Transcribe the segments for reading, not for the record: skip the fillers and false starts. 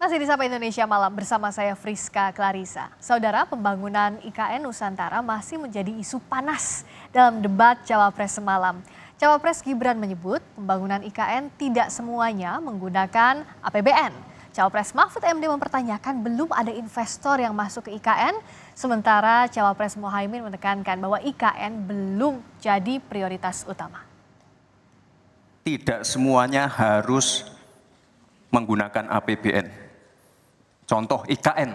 Masih di Sapa Indonesia Malam bersama saya Friska Clarissa. Saudara, pembangunan IKN Nusantara masih menjadi isu panas dalam debat Cawapres semalam. Cawapres Gibran menyebut pembangunan IKN tidak semuanya menggunakan APBN. Cawapres Mahfud MD mempertanyakan belum ada investor yang masuk ke IKN, sementara Cawapres Muhaimin menekankan bahwa IKN belum jadi prioritas utama. Tidak semuanya harus menggunakan APBN. Contoh IKN,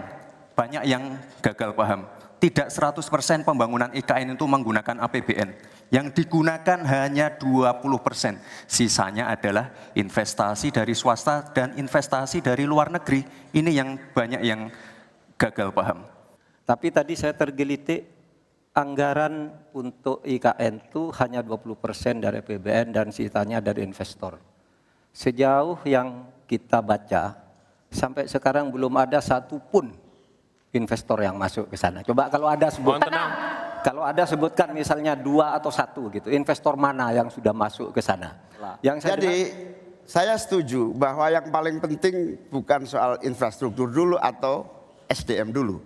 banyak yang gagal paham. Tidak 100% pembangunan IKN itu menggunakan APBN. Yang digunakan hanya 20%. Sisanya adalah investasi dari swasta dan investasi dari luar negeri. Ini yang banyak yang gagal paham. Tapi tadi saya tergelitik, anggaran untuk IKN itu hanya 20% dari APBN dan sisanya dari investor. Sejauh yang kita baca, sampai sekarang belum ada satupun investor yang masuk ke sana. Coba kalau ada sebutkan misalnya 2 atau 1 gitu, investor mana yang sudah masuk ke sana? Saya setuju bahwa yang paling penting bukan soal infrastruktur dulu atau SDM dulu.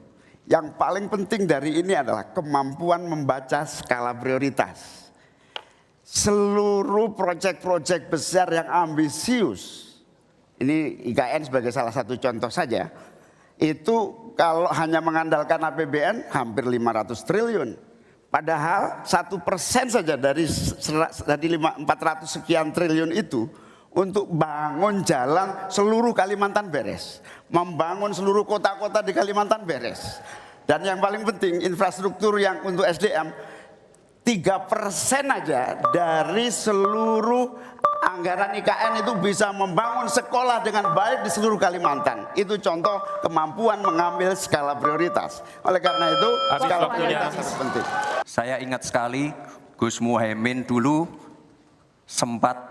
Yang paling penting dari ini adalah kemampuan membaca skala prioritas. Seluruh proyek-proyek besar yang ambisius, ini IKN sebagai salah satu contoh saja, itu kalau hanya mengandalkan APBN hampir 500 triliun. Padahal 1% saja dari 400 sekian triliun itu untuk bangun jalan seluruh Kalimantan beres. Membangun seluruh kota-kota di Kalimantan beres. Dan yang paling penting infrastruktur yang untuk SDM 3% aja dari seluruh anggaran IKN itu bisa membangun sekolah dengan baik di seluruh Kalimantan. Itu contoh kemampuan mengambil skala prioritas. Oleh karena itu skala prioritas sangat penting. Saya ingat sekali Gus Muhaimin dulu sempat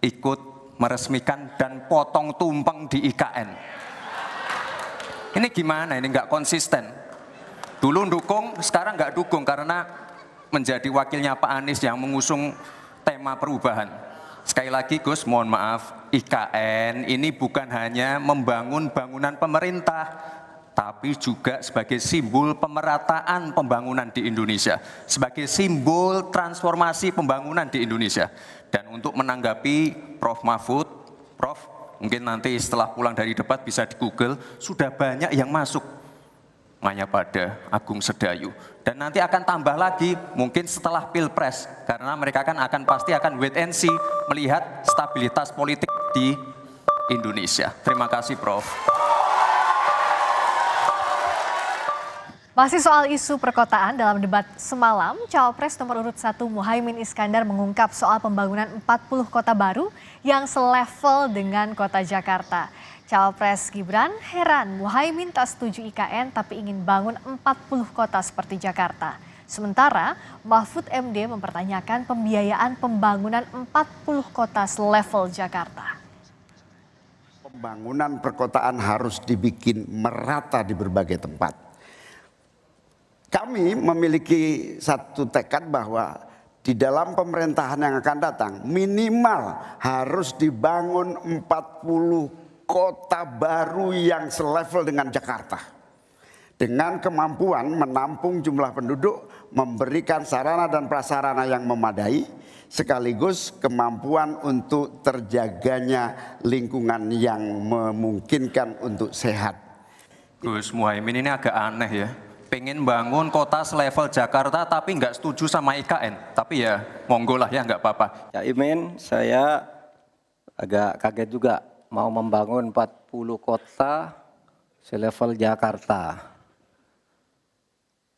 ikut meresmikan dan potong tumpeng di IKN. Ini gimana? Ini nggak konsisten. Dulu dukung, sekarang nggak dukung karena menjadi wakilnya Pak Anies yang mengusung tema perubahan. Sekali lagi Gus, mohon maaf, IKN ini bukan hanya membangun bangunan pemerintah, tapi juga sebagai simbol pemerataan pembangunan di Indonesia, sebagai simbol transformasi pembangunan di Indonesia. Dan untuk menanggapi Prof. Mahfud, Prof, mungkin nanti setelah pulang dari debat bisa di Google, sudah banyak yang masuk. Mayapada, Agung Sedayu, dan nanti akan tambah lagi mungkin setelah Pilpres karena mereka pasti akan wait and see melihat stabilitas politik di Indonesia. Terima kasih Prof. Masih soal isu perkotaan dalam debat semalam, Cawapres nomor urut 1 Muhaimin Iskandar mengungkap soal pembangunan 40 kota baru yang selevel dengan kota Jakarta. Cawapres Gibran heran Muhaimin tak setuju IKN tapi ingin bangun 40 kota seperti Jakarta. Sementara Mahfud MD mempertanyakan pembiayaan pembangunan 40 kota selevel Jakarta. Pembangunan perkotaan harus dibikin merata di berbagai tempat. Kami memiliki satu tekad bahwa di dalam pemerintahan yang akan datang minimal harus dibangun 40 kota baru yang selevel dengan Jakarta. Dengan kemampuan menampung jumlah penduduk, memberikan sarana dan prasarana yang memadai, sekaligus kemampuan untuk terjaganya lingkungan yang memungkinkan untuk sehat. Gus Muhaimin ini agak aneh ya. Pengen bangun kota selevel Jakarta tapi nggak setuju sama IKN. Tapi ya monggo lah ya, nggak apa-apa. Ya Imin, saya agak kaget juga mau membangun 40 kota selevel Jakarta.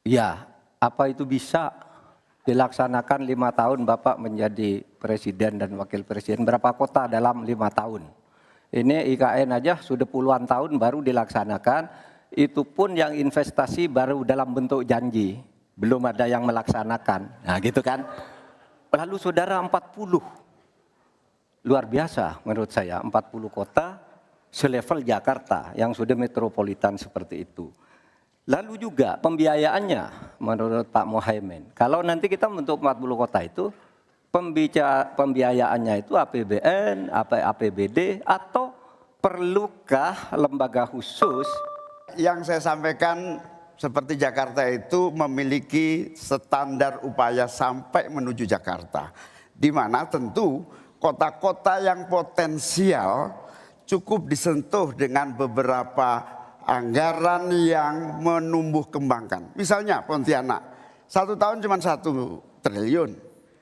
Ya, apa itu bisa dilaksanakan 5 tahun Bapak menjadi presiden dan wakil presiden? Berapa kota dalam 5 tahun? Ini IKN aja sudah puluhan tahun baru dilaksanakan. Itu pun yang investasi baru dalam bentuk janji, belum ada yang melaksanakan. Nah gitu kan. Lalu saudara 40, luar biasa menurut saya, 40 kota selevel Jakarta yang sudah metropolitan seperti itu. Lalu juga pembiayaannya menurut Pak Muhaimin. Kalau nanti kita membentuk 40 kota itu, pembiayaannya itu APBN, APBD, atau perlukah lembaga khusus? Yang saya sampaikan seperti Jakarta itu memiliki standar upaya sampai menuju Jakarta. Di mana tentu kota-kota yang potensial cukup disentuh dengan beberapa anggaran yang menumbuh kembangkan. Misalnya Pontianak, 1 tahun cuma 1 triliun.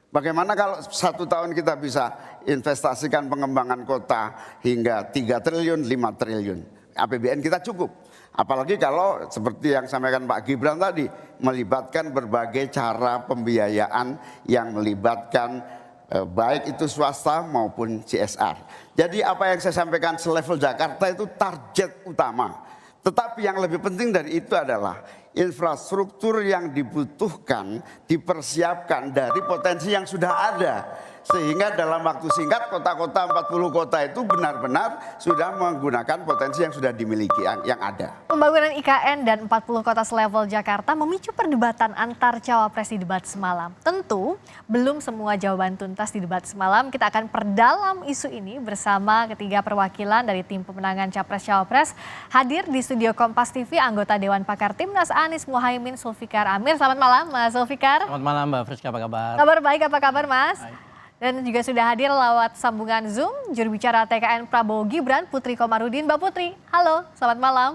Bagaimana kalau 1 tahun kita bisa investasikan pengembangan kota hingga 3 triliun, 5 triliun. APBN kita cukup. Apalagi kalau seperti yang sampaikan Pak Gibran tadi, melibatkan berbagai cara pembiayaan yang melibatkan baik itu swasta maupun CSR. Jadi apa yang saya sampaikan selevel Jakarta itu target utama. Tetapi yang lebih penting dari itu adalah infrastruktur yang dibutuhkan dipersiapkan dari potensi yang sudah ada. Sehingga dalam waktu singkat kota-kota 40 kota itu benar-benar sudah menggunakan potensi yang sudah dimiliki yang ada. Pembangunan IKN dan 40 kota selevel Jakarta memicu perdebatan antar cawapres di debat semalam. Tentu belum semua jawaban tuntas di debat semalam. Kita akan perdalam isu ini bersama ketiga perwakilan dari tim pemenangan Capres-Cawapres. Hadir di studio Kompas TV anggota Dewan Pakar Timnas Anies Muhaimin Zulfikar Amir. Selamat malam Mas Zulfikar. Selamat malam Mbak Friska, apa kabar? Kabar baik, apa kabar Mas? Baik. Dan juga sudah hadir lewat sambungan Zoom, juru bicara TKN Prabowo Gibran, Putri Komarudin. Mbak Putri, halo, selamat malam.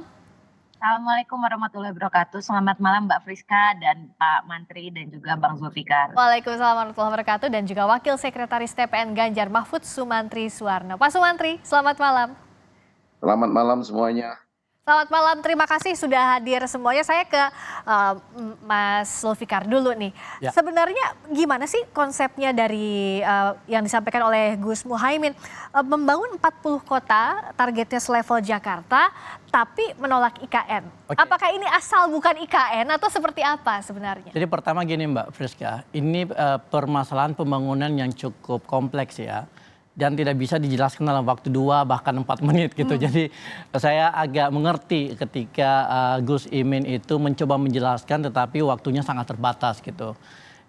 Assalamualaikum warahmatullahi wabarakatuh. Selamat malam Mbak Friska dan Pak Mantri dan juga Bang Zulfikar. Waalaikumsalam warahmatullahi wabarakatuh dan juga Wakil Sekretaris TPN Ganjar Mahfud Sumantri Suwarno. Pak Sumantri, selamat malam. Selamat malam semuanya. Selamat malam, terima kasih sudah hadir semuanya. Saya ke Mas Zulfikar dulu nih. Ya. Sebenarnya gimana sih konsepnya dari yang disampaikan oleh Gus Muhaimin? Membangun 40 kota, targetnya selevel Jakarta, tapi menolak IKN. Oke. Apakah ini asal bukan IKN atau seperti apa sebenarnya? Jadi pertama gini Mbak Friska, ini permasalahan pembangunan yang cukup kompleks ya. Dan tidak bisa dijelaskan dalam waktu 2 bahkan 4 menit gitu. Jadi saya agak mengerti ketika Gus Imin itu mencoba menjelaskan tetapi waktunya sangat terbatas gitu.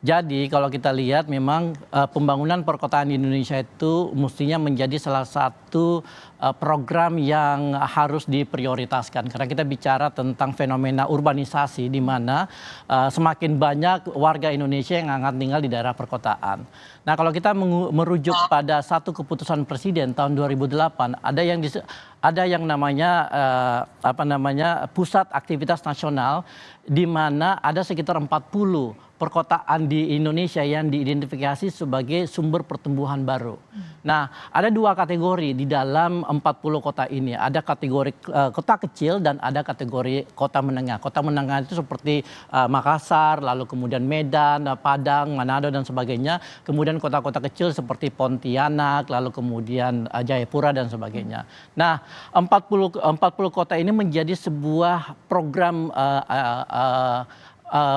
Jadi kalau kita lihat memang pembangunan perkotaan di Indonesia itu mestinya menjadi salah satu program yang harus diprioritaskan. Karena kita bicara tentang fenomena urbanisasi di mana semakin banyak warga Indonesia yang akan tinggal di daerah perkotaan. Nah kalau kita merujuk pada satu keputusan Presiden tahun 2008, ada yang namanya Pusat Aktivitas Nasional di mana ada sekitar 40 perkotaan di Indonesia yang diidentifikasi sebagai sumber pertumbuhan baru. Nah, ada 2 kategori di dalam 40 kota ini. Ada kategori kota kecil dan ada kategori kota menengah. Kota menengah itu seperti Makassar, lalu kemudian Medan, Padang, Manado dan sebagainya. Kemudian kota-kota kecil seperti Pontianak, lalu kemudian Jayapura dan sebagainya. Nah, 40 kota ini menjadi sebuah program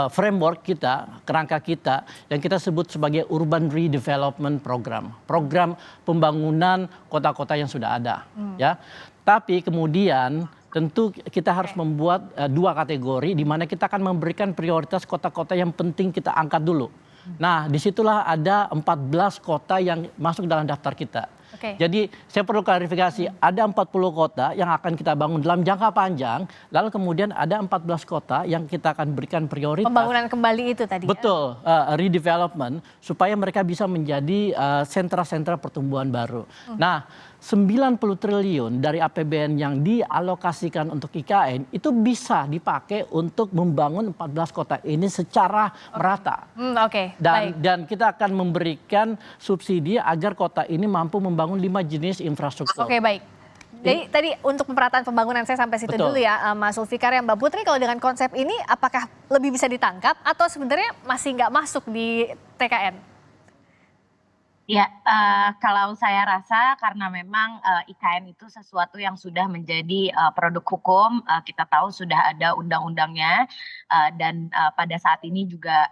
framework kita, kerangka kita yang kita sebut sebagai Urban Redevelopment Program. Program pembangunan kota-kota yang sudah ada. Ya. Tapi kemudian tentu kita harus membuat 2 kategori di mana kita akan memberikan prioritas kota-kota yang penting kita angkat dulu. Nah disitulah ada 14 kota yang masuk dalam daftar kita. Jadi saya perlu klarifikasi, ada 40 kota yang akan kita bangun dalam jangka panjang, lalu kemudian ada 14 kota yang kita akan berikan prioritas. Pembangunan kembali itu tadi. Betul, redevelopment supaya mereka bisa menjadi sentra-sentra pertumbuhan baru. Nah, 90 triliun dari APBN yang dialokasikan untuk IKN itu bisa dipakai untuk membangun 14 kota ini secara merata. Dan kita akan memberikan subsidi agar kota ini mampu membangun 5 jenis infrastruktur. Oke, baik. Jadi tadi untuk pemerataan pembangunan saya sampai situ dulu ya Mas Zulfikar. Ya Mbak Putri, kalau dengan konsep ini apakah lebih bisa ditangkap atau sebenarnya masih nggak masuk di TKN? Ya, kalau saya rasa karena memang IKN itu sesuatu yang sudah menjadi produk hukum, kita tahu sudah ada undang-undangnya dan pada saat ini juga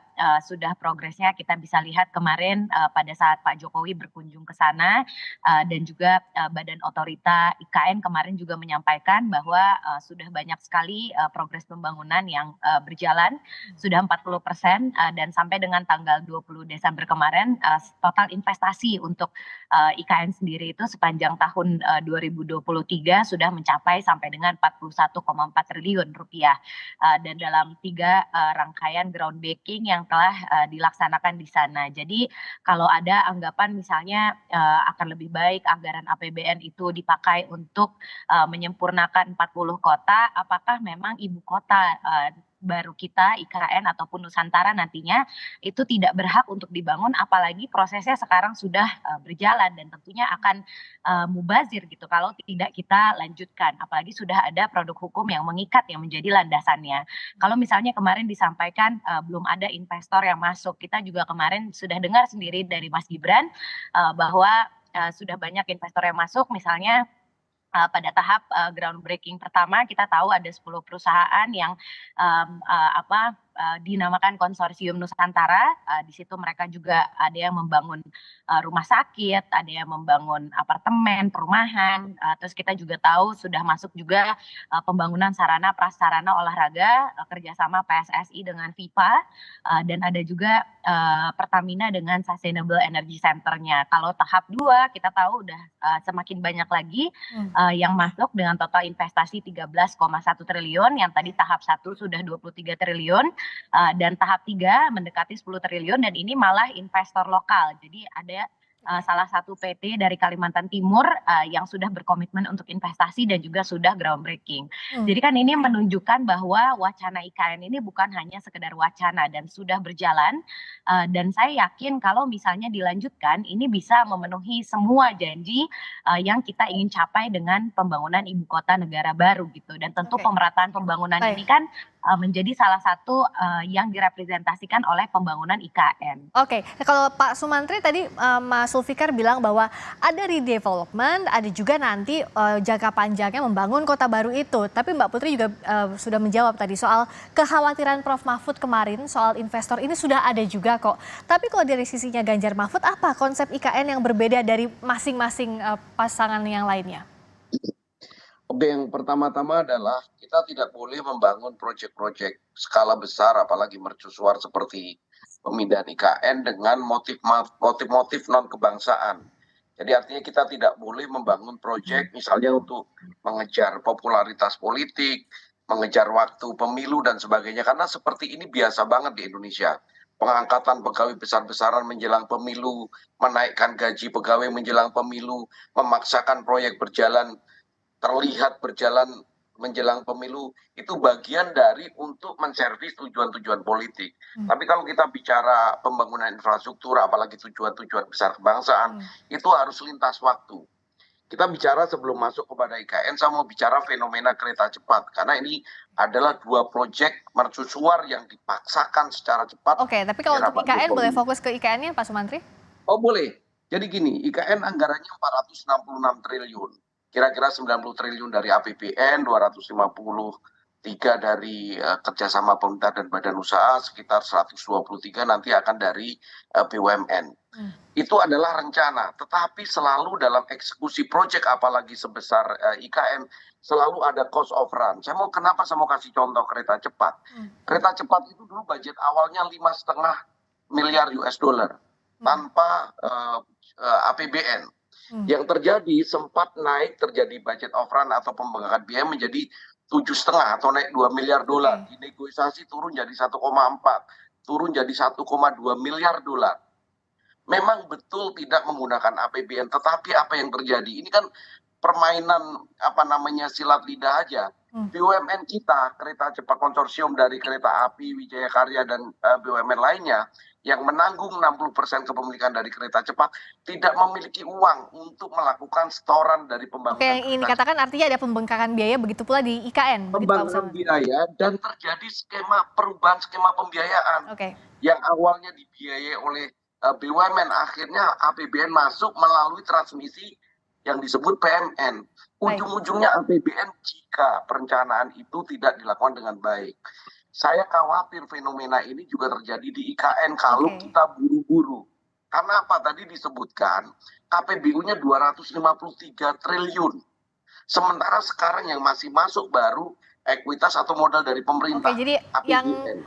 sudah progresnya kita bisa lihat kemarin pada saat Pak Jokowi berkunjung ke sana dan juga Badan Otorita IKN kemarin juga menyampaikan bahwa sudah banyak sekali progres pembangunan yang berjalan, sudah 40% dan sampai dengan tanggal 20 Desember kemarin total investasi untuk IKN sendiri itu sepanjang tahun 2023 sudah mencapai sampai dengan 41,4 triliun rupiah dan dalam 3 rangkaian groundbreaking yang telah dilaksanakan di sana. Jadi kalau ada anggapan misalnya akan lebih baik anggaran APBN itu dipakai untuk menyempurnakan 40 kota, apakah memang ibu kota baru kita IKN ataupun Nusantara nantinya itu tidak berhak untuk dibangun, apalagi prosesnya sekarang sudah berjalan dan tentunya akan mubazir gitu kalau tidak kita lanjutkan, apalagi sudah ada produk hukum yang mengikat yang menjadi landasannya. Kalau misalnya kemarin disampaikan belum ada investor yang masuk, kita juga kemarin sudah dengar sendiri dari Mas Gibran bahwa sudah banyak investor yang masuk, misalnya pada tahap groundbreaking pertama kita tahu ada 10 perusahaan yang dinamakan Konsorsium Nusantara. Di situ mereka juga ada yang membangun rumah sakit, ada yang membangun apartemen, perumahan. Terus kita juga tahu sudah masuk juga pembangunan sarana prasarana olahraga kerjasama PSSI dengan FIFA dan ada juga Pertamina dengan Sustainable Energy Center-nya. Kalau tahap 2 kita tahu udah semakin banyak lagi yang masuk dengan total investasi 13,1 triliun, yang tadi tahap 1 sudah 23 triliun dan tahap 3 mendekati 10 triliun dan ini malah investor lokal. Jadi ada salah satu PT dari Kalimantan Timur yang sudah berkomitmen untuk investasi dan juga sudah groundbreaking. Jadi kan ini menunjukkan bahwa wacana IKN ini bukan hanya sekedar wacana dan sudah berjalan dan saya yakin kalau misalnya dilanjutkan ini bisa memenuhi semua janji yang kita ingin capai dengan pembangunan ibu kota negara baru gitu. Dan tentu pemerataan pembangunan ini kan menjadi salah satu yang direpresentasikan oleh pembangunan IKN. Oke, kalau Pak Sumantri tadi Mas Zulfikar bilang bahwa ada redevelopment, ada juga nanti jangka panjangnya membangun kota baru itu. Tapi Mbak Putri juga sudah menjawab tadi soal kekhawatiran Prof Mahfud kemarin soal investor ini sudah ada juga kok. Tapi kalau dari sisinya Ganjar Mahfud, apa konsep IKN yang berbeda dari masing-masing pasangan yang lainnya? Oke, yang pertama-tama adalah kita tidak boleh membangun proyek-proyek skala besar, apalagi mercusuar seperti pemindahan IKN dengan motif-motif non-kebangsaan. Jadi artinya kita tidak boleh membangun proyek misalnya untuk mengejar popularitas politik, mengejar waktu pemilu dan sebagainya. Karena seperti ini biasa banget di Indonesia. Pengangkatan pegawai besar-besaran menjelang pemilu, menaikkan gaji pegawai menjelang pemilu, memaksakan proyek terlihat berjalan menjelang pemilu, itu bagian dari untuk menservis tujuan-tujuan politik. Tapi kalau kita bicara pembangunan infrastruktur, apalagi tujuan-tujuan besar kebangsaan, itu harus lintas waktu. Kita bicara sebelum masuk kepada IKN, saya mau bicara fenomena kereta cepat. Karena ini adalah 2 proyek mercusuar yang dipaksakan secara cepat. Oke, tapi kalau untuk IKN boleh fokus ke IKN-nya Pak Sumantri? Oh boleh. Jadi gini, IKN anggarannya 466 triliun. Kira-kira 90 triliun dari APBN, 253 dari kerjasama pemerintah dan badan usaha, sekitar 123 nanti akan dari BUMN. Itu adalah rencana, tetapi selalu dalam eksekusi proyek apalagi sebesar IKN, selalu ada cost of run. Saya mau kasih contoh kereta cepat. Kereta cepat itu dulu budget awalnya 5,5 miliar US dollar tanpa APBN. Yang terjadi sempat terjadi budget of run atau pembengkakan biaya menjadi 7,5 atau naik 2 miliar dolar. Di negosiasi turun jadi 1,4, turun jadi 1,2 miliar dolar. Memang betul tidak menggunakan APBN, tetapi apa yang terjadi? Ini kan permainan silat lidah aja. BUMN kita, kereta cepat konsorsium dari kereta api, Wijaya Karya dan BUMN lainnya yang menanggung 60% kepemilikan dari kereta cepat tidak memiliki uang untuk melakukan setoran dari pembangunan. Oke, yang ini katakan artinya ada pembengkakan biaya, begitu pula di IKN. Pembangkangan biaya dan terjadi perubahan skema pembiayaan. Yang awalnya dibiayai oleh BUMN, akhirnya APBN masuk melalui transmisi yang disebut PMN. Ujung-ujungnya APBN jika perencanaan itu tidak dilakukan dengan baik. Saya khawatir fenomena ini juga terjadi di IKN kalau Oke. kita buru-buru. Karena apa? Tadi disebutkan KPBU-nya 253 triliun. Sementara sekarang yang masih masuk baru ekuitas atau modal dari Oke, pemerintah, jadi yang APBN.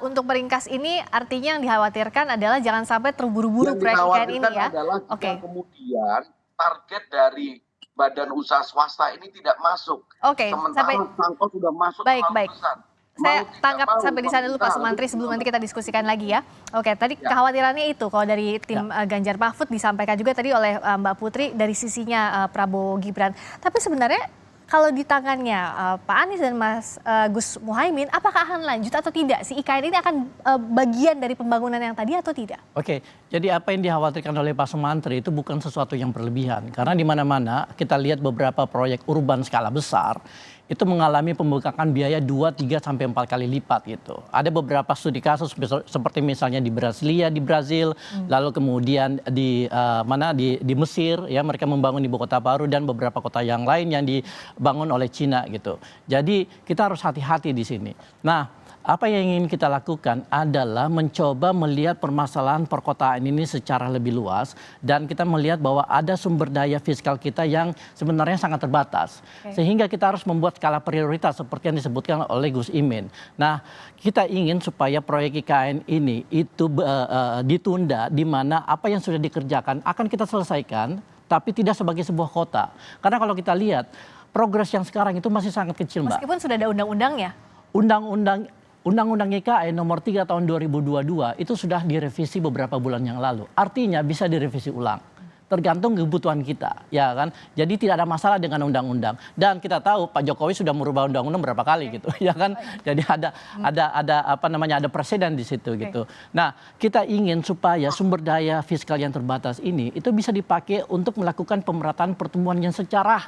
untuk meringkas ini artinya yang dikhawatirkan adalah jangan sampai terburu-buru Yang proyek IKN ini dikhawatirkan ya. adalah jika Oke. kemudian target dari badan usaha swasta ini tidak masuk. Oke, Sementara Sangko sudah masuk baik, terlalu baik. besar. Saya Mau tidak tangkap mau, sampai di sana dulu Pak pemerintah Sumantri harus sebelum nanti menambah. kita diskusikan lagi ya. Oke, tadi kekhawatirannya itu kalau dari tim Ganjar Mahfud disampaikan juga tadi oleh Mbak Putri dari sisinya Prabowo Gibran. Tapi sebenarnya kalau di tangannya Pak Anies dan Mas Gus Muhaimin, apakah akan lanjut atau tidak? Si IKN ini akan bagian dari pembangunan yang tadi atau tidak? Oke, jadi apa yang dikhawatirkan oleh Pak Sumantri itu bukan sesuatu yang berlebihan. Karena di mana-mana kita lihat beberapa proyek urban skala besar itu mengalami pembengkakan biaya 2, 3, sampai 4 kali lipat gitu. Ada beberapa studi kasus seperti misalnya di Brasilia, di Brazil, lalu kemudian di di Mesir ya mereka membangun ibu kota baru dan beberapa kota yang lain yang dibangun oleh Cina gitu. Jadi kita harus hati-hati di sini. Nah, apa yang ingin kita lakukan adalah mencoba melihat permasalahan perkotaan ini secara lebih luas dan kita melihat bahwa ada sumber daya fiskal kita yang sebenarnya sangat terbatas. Sehingga kita harus membuat skala prioritas seperti yang disebutkan oleh Gus Imin. Nah, kita ingin supaya proyek IKN ini itu ditunda di mana apa yang sudah dikerjakan akan kita selesaikan tapi tidak sebagai sebuah kota. Karena kalau kita lihat progres yang sekarang itu masih sangat kecil, Mbak. Meskipun sudah ada undang-undangnya. Undang-undang IKN nomor 3 tahun 2022 itu sudah direvisi beberapa bulan yang lalu. Artinya bisa direvisi ulang. Tergantung kebutuhan kita, ya kan? Jadi tidak ada masalah dengan undang-undang. Dan kita tahu Pak Jokowi sudah merubah undang-undang berapa kali gitu, ya kan? Jadi ada presiden di situ gitu. Nah, kita ingin supaya sumber daya fiskal yang terbatas ini itu bisa dipakai untuk melakukan pemerataan pertumbuhan yang secara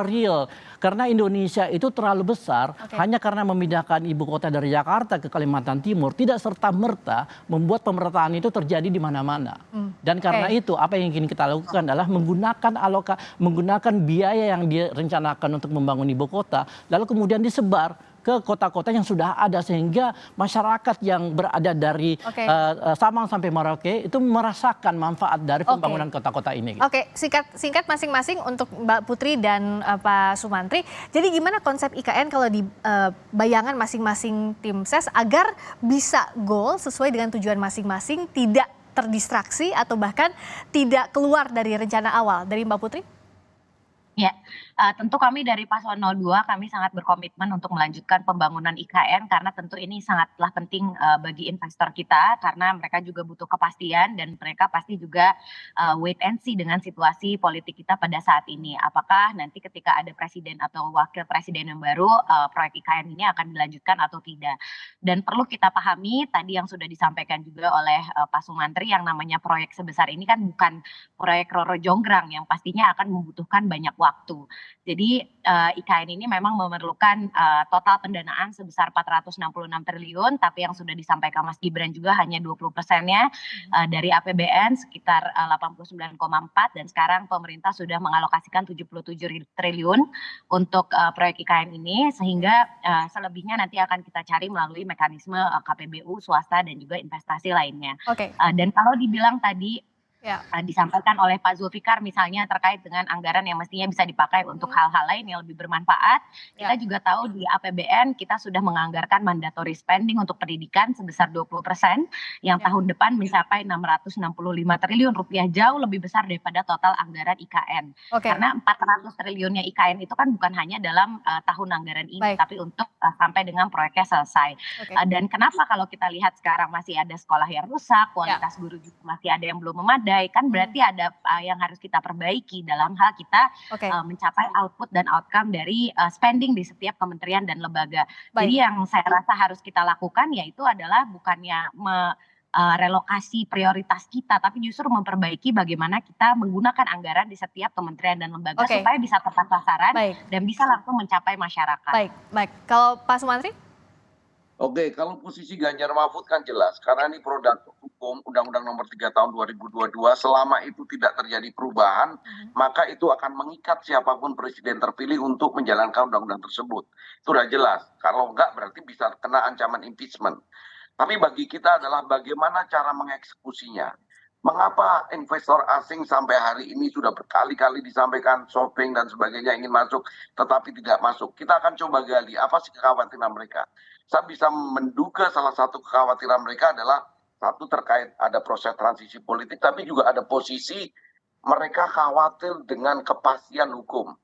real. Karena Indonesia itu terlalu besar hanya karena memindahkan ibu kota dari Jakarta ke Kalimantan Timur tidak serta-merta membuat pemerataan itu terjadi di mana-mana. Dan karena itu apa yang ingin kita lakukan adalah menggunakan biaya yang direncanakan untuk membangun ibu kota lalu kemudian disebar ke kota-kota yang sudah ada sehingga masyarakat yang berada dari Sabang sampai Merauke itu merasakan manfaat dari pembangunan kota-kota ini. Oke, singkat masing-masing untuk Mbak Putri dan Pak Sumantri. Jadi gimana konsep IKN kalau di bayangan masing-masing tim ses agar bisa goal sesuai dengan tujuan masing-masing, tidak terdistraksi atau bahkan tidak keluar dari rencana awal. Dari Mbak Putri? Ya, tentu kami dari Paslon 02 kami sangat berkomitmen untuk melanjutkan pembangunan IKN karena tentu ini sangatlah penting bagi investor kita karena mereka juga butuh kepastian dan mereka pasti juga wait and see dengan situasi politik kita pada saat ini. Apakah nanti ketika ada presiden atau wakil presiden yang baru proyek IKN ini akan dilanjutkan atau tidak. Dan perlu kita pahami tadi yang sudah disampaikan juga oleh Pak Sumantri yang namanya proyek sebesar ini kan bukan proyek Roro Jonggrang yang pastinya akan membutuhkan banyak waktu. Jadi IKN ini memang memerlukan total pendanaan sebesar 466 triliun, tapi yang sudah disampaikan Mas Gibran juga hanya 20%-nya dari APBN sekitar 89,4 dan sekarang pemerintah sudah mengalokasikan 77 triliun untuk proyek IKN ini sehingga selebihnya nanti akan kita cari melalui mekanisme KPBU, swasta dan juga investasi lainnya. Dan kalau dibilang tadi disampaikan oleh Pak Zulfikar misalnya terkait dengan anggaran yang mestinya bisa dipakai untuk hal-hal lain yang lebih bermanfaat. Kita juga tahu di APBN kita sudah menganggarkan mandatory spending untuk pendidikan sebesar 20% yang tahun depan mencapai 665 triliun rupiah, jauh lebih besar daripada total anggaran IKN. Karena 400 triliunnya IKN itu kan bukan hanya dalam tahun anggaran ini tapi untuk sampai dengan proyeknya selesai. Dan kenapa kalau kita lihat sekarang masih ada sekolah yang rusak, kualitas guru juga masih ada yang belum memadai, kan berarti ada yang harus kita perbaiki dalam hal kita mencapai output dan outcome dari spending di setiap kementerian dan lembaga. Jadi yang saya rasa harus kita lakukan yaitu adalah bukannya relokasi prioritas kita, tapi justru memperbaiki bagaimana kita menggunakan anggaran di setiap kementerian dan lembaga supaya bisa tepat sasaran dan bisa langsung mencapai masyarakat. Baik. Kalau Pak Sumantri? Oke, kalau posisi Ganjar Mahfud kan jelas, karena ini produk hukum Undang-Undang Nomor 3 Tahun 2022, selama itu tidak terjadi perubahan, maka itu akan mengikat siapapun presiden terpilih untuk menjalankan undang-undang tersebut. Itu sudah jelas. Kalau enggak berarti bisa kena ancaman impeachment. Tapi bagi kita adalah bagaimana cara mengeksekusinya. Mengapa investor asing sampai hari ini sudah berkali-kali disampaikan shopping dan sebagainya ingin masuk, tetapi tidak masuk. Kita akan coba gali apa sih kekhawatiran mereka. Saya bisa menduga salah satu kekhawatiran mereka adalah satu terkait ada proses transisi politik, tapi juga ada posisi mereka khawatir dengan kepastian hukum.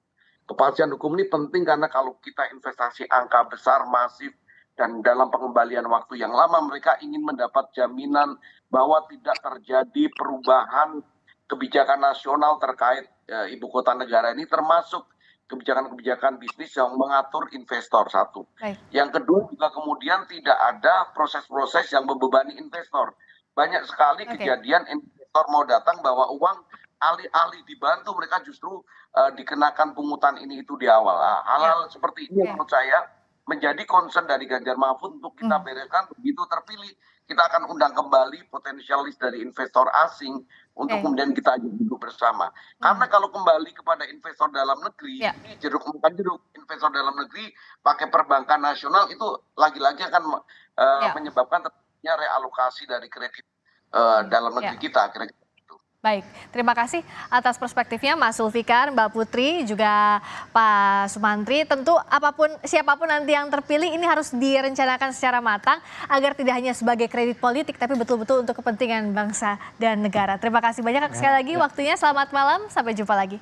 Kepastian hukum ini penting karena kalau kita investasi angka besar, masif, dan dalam pengembalian waktu yang lama mereka ingin mendapat jaminan bahwa tidak terjadi perubahan kebijakan nasional terkait ibu kota negara ini, termasuk kebijakan-kebijakan bisnis yang mengatur investor, satu. Baik. Yang kedua juga kemudian tidak ada proses-proses yang membebani investor. Banyak sekali kejadian investor mau datang bawa uang, alih-alih dibantu mereka justru dikenakan pungutan ini itu di awal. Hal-hal seperti ini menurut saya menjadi concern dari Ganjar Mahfud untuk kita bereskan. Begitu terpilih, kita akan undang kembali potensialis dari investor asing untuk kemudian kita duduk bersama. Karena kalau kembali kepada investor dalam negeri, ini jeruk makan jeruk. Investor dalam negeri pakai perbankan nasional itu lagi-lagi akan menyebabkan terjadinya realokasi dari kredit dalam negeri kita. Kira-kira. Baik, terima kasih atas perspektifnya Mas Zulfikar, Mbak Putri, juga Pak Sumantri. Tentu siapapun nanti yang terpilih ini harus direncanakan secara matang agar tidak hanya sebagai kredit politik tapi betul-betul untuk kepentingan bangsa dan negara. Terima kasih banyak sekali lagi waktunya. Selamat malam, sampai jumpa lagi.